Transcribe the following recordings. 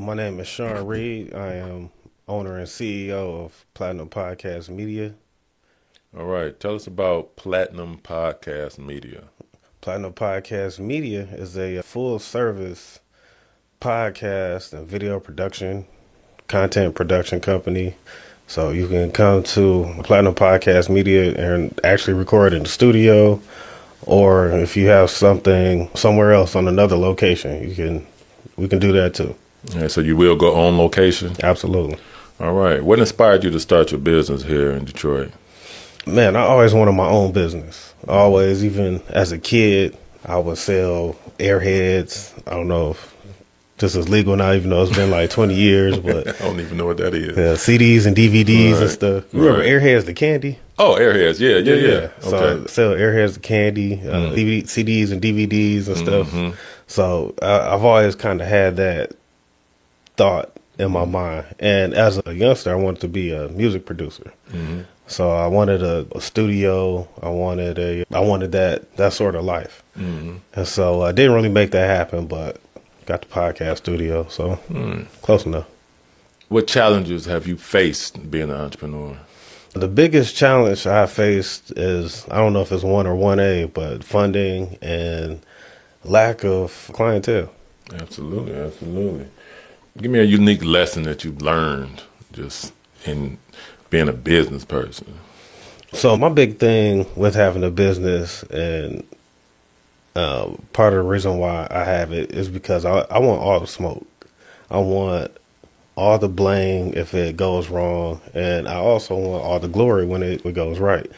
My name is Sean Reid. I am owner and CEO of Platinum Podcast Media. All right. Tell us about Platinum Podcast Media. Platinum Podcast Media is a full service podcast and video production, content production company. So you can come to Platinum Podcast Media and actually record in the studio, or if you have something somewhere else on another location, we can do that too. Yeah, so you will go on location? Absolutely. All right. What inspired you to start your business here in Detroit? Man, I always wanted my own business. Always, even as a kid, I would sell airheads. I don't know if this is legal now, even though it's been like 20 years, but I don't even know what that is. CDs and DVDs Right, and stuff. Remember Airheads, the candy? Oh, Airheads. Yeah. So Okay. I sell Airheads, the candy, CDs and DVDs and stuff. So I've always kind of had that thought in my mind. And as a youngster, I wanted to be a music producer. So I wanted a studio. I wanted that sort of life. And so I didn't really make that happen, but got the podcast studio. So close enough. What challenges have you faced being an entrepreneur? The biggest challenge I faced is, I don't know if it's 1 or 1A, but funding and lack of clientele. Absolutely. Give me a unique lesson that you've learned just in being a business person. So my big thing with having a business, and part of the reason why I have it, is because I want all the smoke. I want all the blame if it goes wrong, and I also want all the glory when it goes right.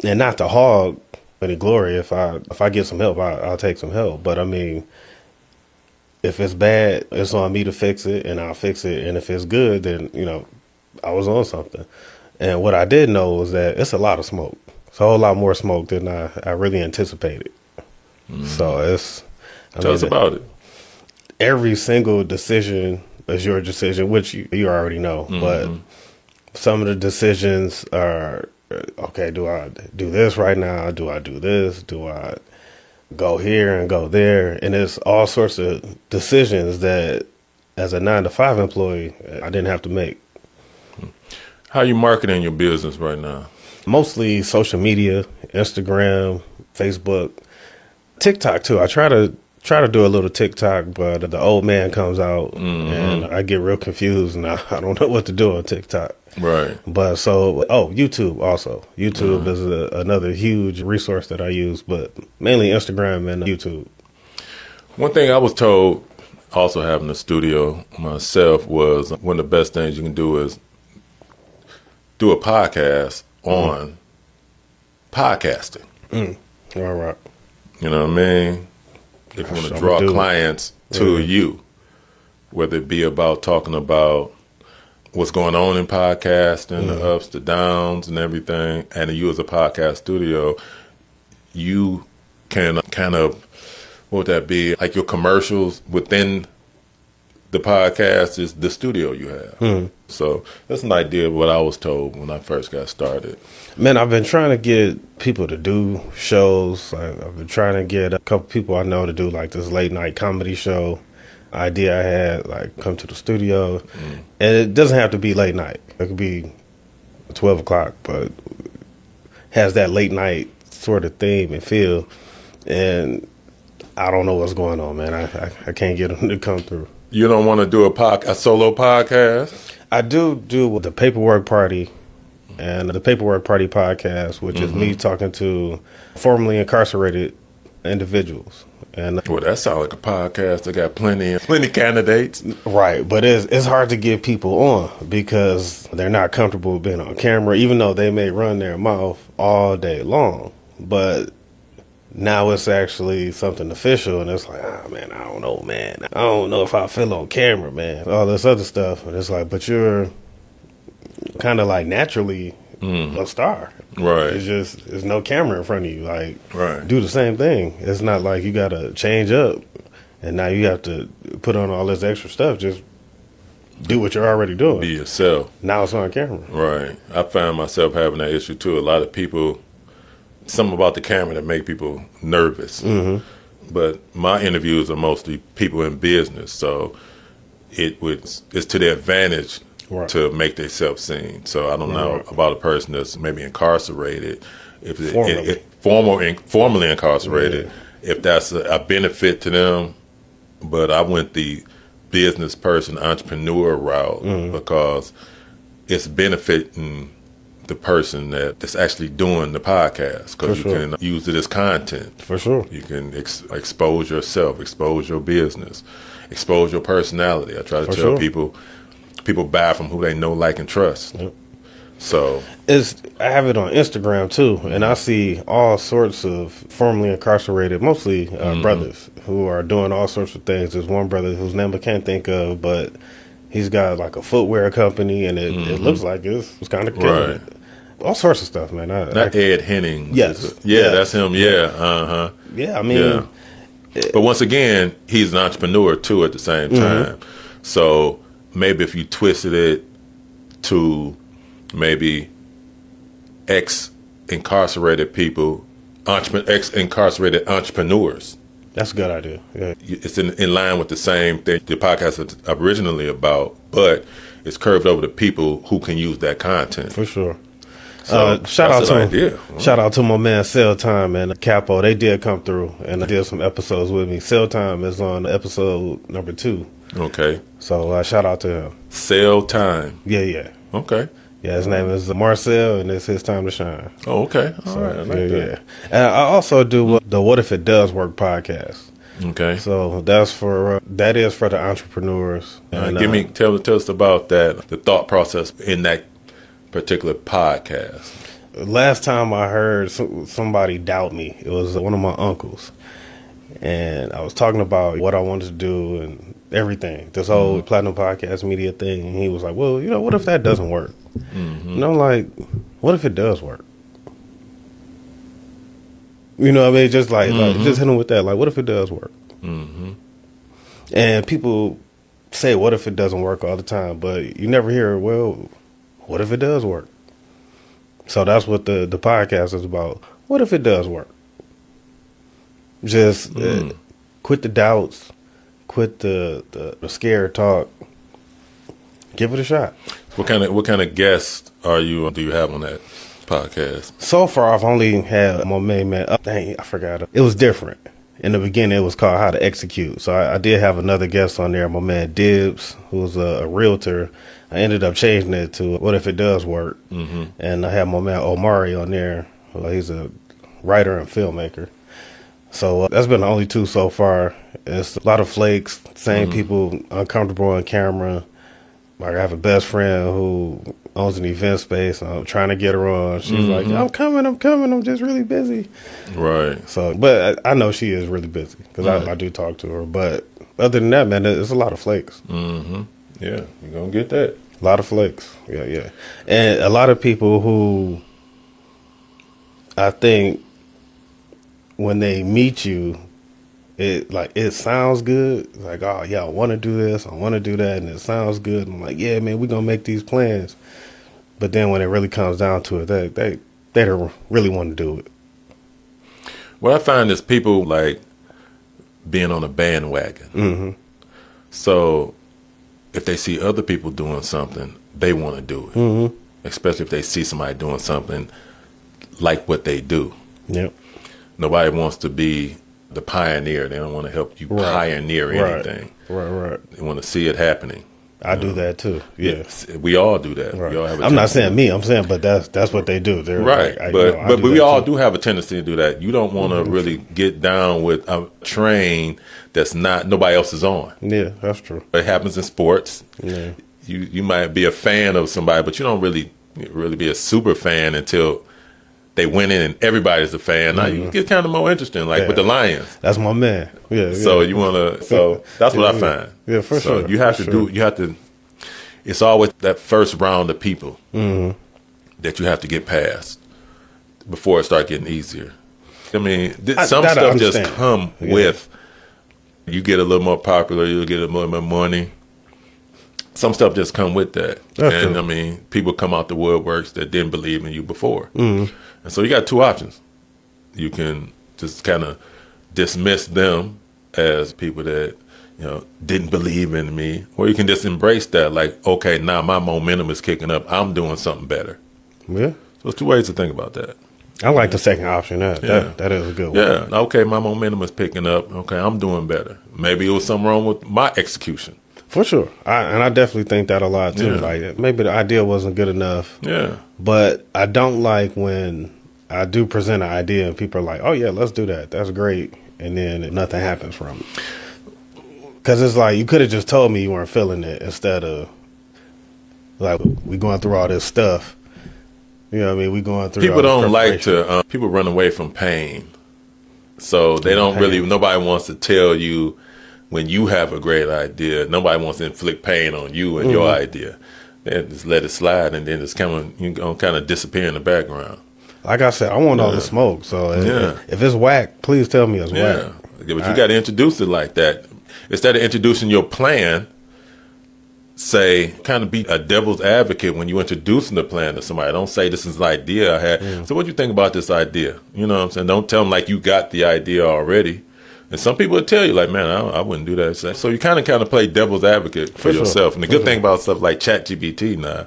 And not to hog any glory. If I get some help, I'll take some help. But I mean, if it's bad, it's on me to fix it, and I'll fix it. And if it's good, then I was on something. And what I did know was that it's a lot of smoke. It's a whole lot more smoke than I really anticipated. So Tell us about it. Every single decision is your decision, which you already know. But some of the decisions are, okay, do I do this right now? Do I do this? Do I go here and go there? And it's all sorts of decisions that as a 9-to-5 employee, I didn't have to make. How are you marketing your business right now? Mostly social media, Instagram, Facebook, TikTok too. I try to do a little TikTok, but the old man comes out and I get real confused and I don't know what to do on TikTok. Right. But YouTube also. YouTube is another huge resource that I use, but mainly Instagram and YouTube. One thing I was told, also having a studio myself, was one of the best things you can do is do a podcast on podcasting. All right. You know what I mean? If you want to I'm draw gonna do it. clients to you, whether it be about talking about what's going on in podcasting, the ups, the downs, and everything, and you as a podcast studio, you can kind of, what would that be? Like your commercials within the podcast is the studio you have. So that's an idea of what I was told when I first got started. Man, I've been trying to get people to do shows. I've been trying to get a couple people I know to do like this late night comedy show. Idea I had, like, come to the studio. And it doesn't have to be late night. It could be 12 o'clock, but has that late night sort of theme and feel. And I don't know what's going on, man. I can't get them to come through. You don't want to do a solo podcast? I do the Paperwork Party and the Paperwork Party podcast, which is me talking to formerly incarcerated individuals. And Well, that sounds like a podcast that got plenty candidates. right, but it's hard to get people on because they're not comfortable being on camera, even though they may run their mouth all day long. But now it's actually something official, and it's like, man, I don't know, man. I don't know if I feel on camera, man. All this other stuff, and it's like, but you're kind of like naturally a star. Right. It's just, there's no camera in front of you. Like, Right. do the same thing. It's not like you got to change up, and now you have to put on all this extra stuff. Just do what you're already doing. Be yourself. Now it's on camera. Right. I found myself having that issue too. A lot of people, something about the camera that make people nervous. But my interviews are mostly people in business. So it's to their advantage Right. to make themselves seen. So I don't know Right. about a person that's maybe incarcerated, if Formerly. formerly incarcerated, if that's a benefit to them. But I went the business person, entrepreneur route because it's benefiting the person that's actually doing the podcast because For you sure. can use it as content. For sure. You can expose yourself, expose your business, expose your personality. I try to For tell sure. people buy from who they know, like, and trust. Yep. So I have it on Instagram too, and I see all sorts of formerly incarcerated, mostly brothers who are doing all sorts of things. There's one brother whose name I can't think of, but he's got like a footwear company, and it looks like it's kind of killing Right. it. All sorts of stuff, man. not Ed Henning. Yes. Yeah, Yes. that's him. Yeah. Uh-huh. Yeah, I mean, Yeah. But once again, he's an entrepreneur too at the same time. So maybe if you twisted it to maybe ex-incarcerated people, ex-incarcerated entrepreneurs, that's a good idea. Yeah. it's in line with the same thing the podcast is originally about, but it's curved over to people who can use that content. For sure. So Shout out that's to an idea. shout out to my man Cell Time and Capo. They did come through and did some episodes with me. Cell Time is on episode number 2. Okay. So shout out to him. Sale time. Yeah. Okay. Yeah, his name is Marcel, and it's his time to shine. Oh, okay. All So, right. I like that. And I also do the What If It Does Work podcast. Okay. So that is for the entrepreneurs. And, Tell us about that, the thought process in that particular podcast. last time I heard somebody doubt me, it was one of my uncles. And I was talking about what I wanted to do and everything, this whole Platinum Podcast Media thing. And he was like, well, what if that doesn't work? And I'm like, what if it does work? You know what I mean? Just like just hit him with that. Like, what if it does work? And people say, what if it doesn't work all the time? But you never hear, well, what if it does work? So that's what the podcast is about. What if it does work? Just quit the doubts, quit the scared talk. Give it a shot. What kind of guests do you have on that podcast? So far, I've only had my main man. Dang, I forgot it. It was different. In the beginning, it was called How to Execute. So I did have another guest on there, my man Dibs, who was a realtor. I ended up changing it to What If It Does Work. And I had my man Omari on there. He's a writer and filmmaker. So that's been the only 2 so far. It's a lot of flakes, same people uncomfortable on camera. Like I have a best friend who owns an event space. And I'm trying to get her on. She's like, I'm coming. I'm just really busy. Right. So, but I know she is really busy because I do talk to her. But other than that, man, it's a lot of flakes. Yeah, you're going to get that. A lot of flakes. Yeah. And a lot of people who I think when they meet you, it sounds good. Like, oh yeah, I want to do this, I want to do that, and it sounds good. I'm like, yeah, man, we're gonna make these plans. But then when it really comes down to it, they don't really want to do it. What I find is people like being on a bandwagon. So if they see other people doing something, they want to do it. Especially if they see somebody doing something like what they do. Yep. Nobody wants to be the pioneer. They don't want to help you pioneer anything. Right. They want to see it happening. I do that too. Yeah. We all do that. Right. We all have a I'm not tendency. saying me. I'm saying, but that's what they do. They're Right, like, but do we that all too. do have a tendency to do that. You don't want to really get down with a train that's not nobody else is on. Yeah, that's true. It happens in sports. Yeah. You might be a fan of somebody, but you don't really be a super fan until they win in and everybody's a fan. Now you get kind of more interesting, like with the Lions. That's my man. Yeah. So you want to. So that's what I find. Yeah, for So sure. you have to do. You have to. It's always that first round of people that you have to get past before it start getting easier. I mean, some that I stuff just understand. come with. You get a little more popular. You get a little more money. Some stuff just come with that. That's and true. I mean, people come out the woodworks that didn't believe in you before. And so you got 2 options. You can just kind of dismiss them as people that didn't believe in me. Or you can just embrace that, like, okay, now my momentum is kicking up. I'm doing something better. Yeah. So there's two ways to think about that. I like the second option. That is a good one. Yeah. Okay, my momentum is picking up. Okay, I'm doing better. Maybe it was something wrong with my execution. For sure. I definitely think that a lot too. Yeah. Like maybe the idea wasn't good enough. Yeah. But I don't like when I do present an idea and people are like, oh yeah, let's do that. That's great. And then nothing happens from it. Because it's like you could have just told me you weren't feeling it instead of like we going through all this stuff. You know what I mean? We going through. People don't like to. People run away from pain, so they don't really. Nobody wants to tell you when you have a great idea. Nobody wants to inflict pain on you and your idea. They just let it slide, and then it's kind of disappear in the background. Like I said, I want all the smoke. So if it's whack, please tell me it's whack. But you got to introduce it like that. Instead of introducing your plan, say, kind of be a devil's advocate when you introducing the plan to somebody. Don't say this is the idea I had. So what do you think about this idea? You know what I'm saying? Don't tell them like you got the idea already. And some people would tell you like, man, I wouldn't do that. So you kind of play devil's advocate for yourself. And the good thing about stuff like ChatGPT now,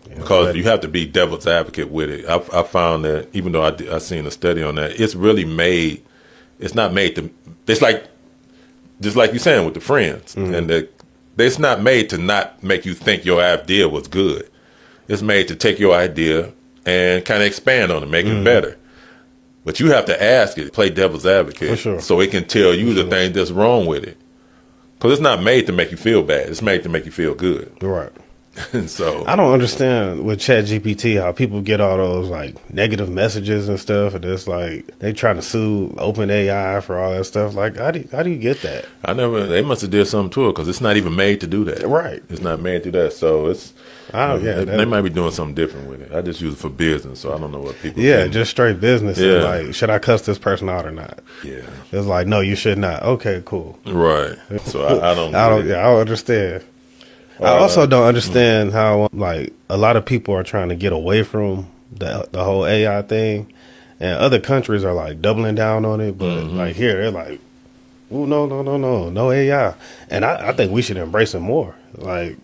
because you have to be devil's advocate with it. I found that even though I seen a study on that, it's really made. It's not made to. It's like just like you're saying with the friends and it's not made to not make you think your idea was good. It's made to take your idea and kind of expand on it, make it better. But you have to ask it, play devil's advocate, so it can tell you the thing that's wrong with it. Because it's not made to make you feel bad. It's made to make you feel good. Right. And so I don't understand with ChatGPT how people get all those like negative messages and stuff, and it's like they trying to sue OpenAI for all that stuff. Like, how do you get that? They must have did something to it because it's not even made to do that. Right. It's not made to do that. So it's they might be doing something different with it. I just use it for business, so I don't know what people. Yeah, just straight business. Yeah. Like, should I cuss this person out or not? Yeah. It's like, no, you should not. Okay, cool. Right. So I don't. I don't understand. I also don't understand how like a lot of people are trying to get away from the whole AI thing, and other countries are like doubling down on it. But like here, they're like, "Oh no AI," and I think we should embrace it more. Like,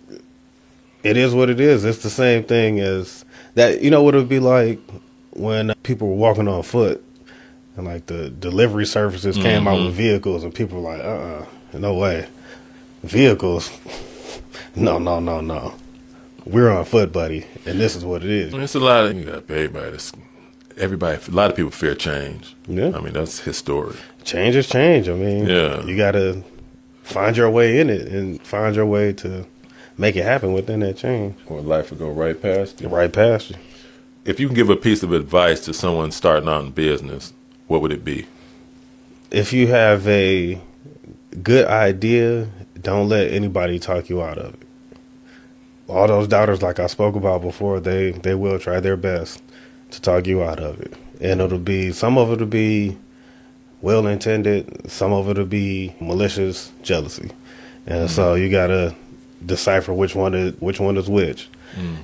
it is what it is. It's the same thing as that. You know what it would be like when people were walking on foot, and like the delivery services came out with vehicles, and people were like, no way, vehicles." No. We're on foot, buddy, and this is what it is. It's a lot of everybody. A lot of people fear change. Yeah, I mean that's historic. Change is change. I mean, you got to find your way in it and find your way to make it happen within that change. Or life will go right past you. Right past you. If you can give a piece of advice to someone starting out in business, what would it be? If you have a good idea, don't let anybody talk you out of it. All those doubters, like I spoke about before, they will try their best to talk you out of it. And some of it'll be well intended, some of it'll be malicious jealousy. And so you gotta decipher which one is which.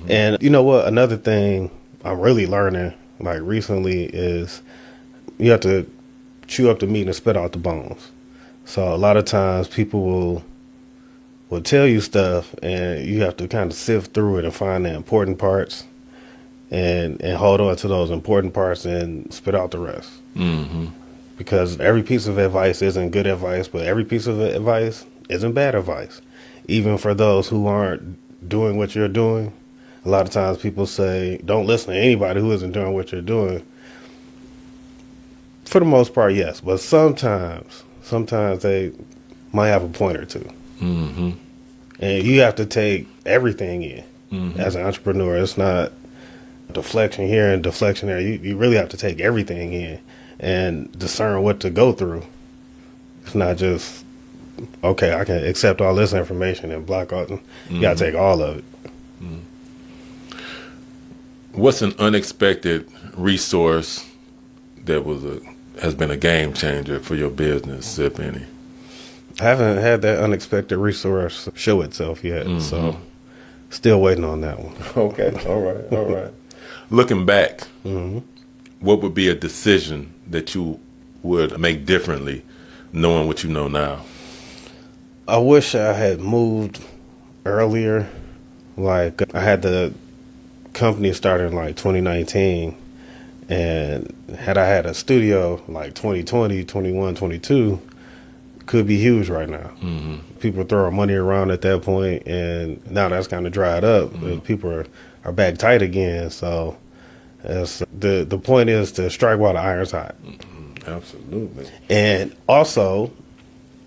And you know what? Another thing I'm really learning like recently is you have to chew up the meat and spit out the bones. So a lot of times people will tell you stuff and you have to kind of sift through it and find the important parts and hold on to those important parts and spit out the rest. Because every piece of advice isn't good advice, but every piece of advice isn't bad advice. Even for those who aren't doing what you're doing, a lot of times people say, don't listen to anybody who isn't doing what you're doing. For the most part, yes. But sometimes they might have a point or two. And you have to take everything in as an entrepreneur. It's not deflection here and deflection there. You really have to take everything in and discern what to go through. It's not just, okay, I can accept all this information and block all. You got to take all of it. What's an unexpected resource that has been a game changer for your business, if any? I haven't had that unexpected resource show itself yet, so still waiting on that one. Okay, all right. Looking back, what would be a decision that you would make differently, knowing what you know now? I wish I had moved earlier. Like, I had the company started in like 2019, and had I had a studio like 2020, 21, 22, could be huge right now. People are throwing money around at that point, and now that's kind of dried up. People are back tight again. So the point is to strike while the iron's hot. Absolutely. And also,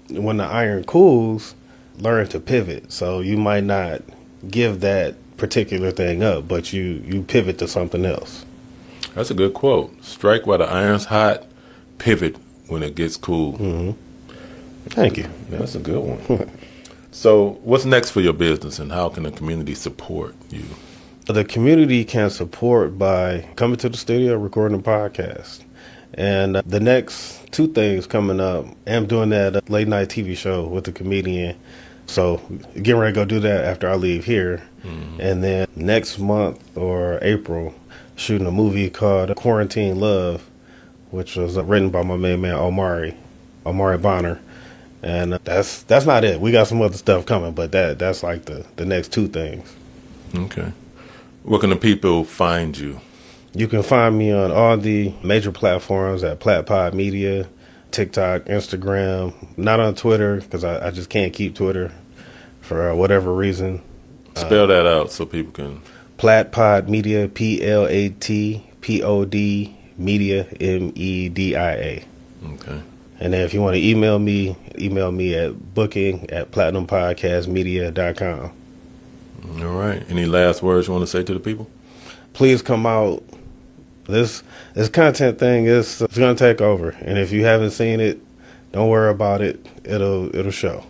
when the iron cools, learn to pivot. So you might not give that particular thing up, but you pivot to something else. That's a good quote. Strike while the iron's hot, pivot when it gets cool. Thank you. That's a good one. So what's next for your business, and how can the community support you? The community can support by coming to the studio, recording a podcast. And the next two things coming up, I'm doing that late night TV show with a comedian. So getting ready to go do that after I leave here. And then next month or April, shooting a movie called Quarantine Love, which was written by my main man Omari Bonner. And that's not it. We got some other stuff coming, but that's like the next two things. Okay. Where can the people find you? You can find me on all the major platforms at Platpod Media, TikTok, Instagram. Not on Twitter because I just can't keep Twitter for whatever reason. Spell that out so people can. Platpod Media, PLATPOD Media, MEDIA. Okay. And then if you want to email me at booking@platinumpodcastmedia.com. All right. Any last words you want to say to the people? Please come out. This content thing it's going to take over, and if you haven't seen it, don't worry about it. It'll show.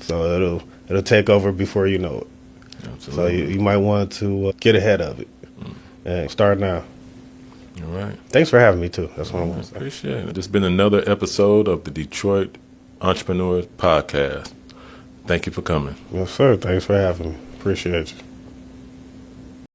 So it'll take over before you know it. Absolutely. So you might want to get ahead of it and start now. All right. Thanks for having me too. That's what I want to say. Appreciate it. This has been another episode of the Detroit Entrepreneurs Podcast. Thank you for coming. Yes, sir. Thanks for having me. Appreciate you.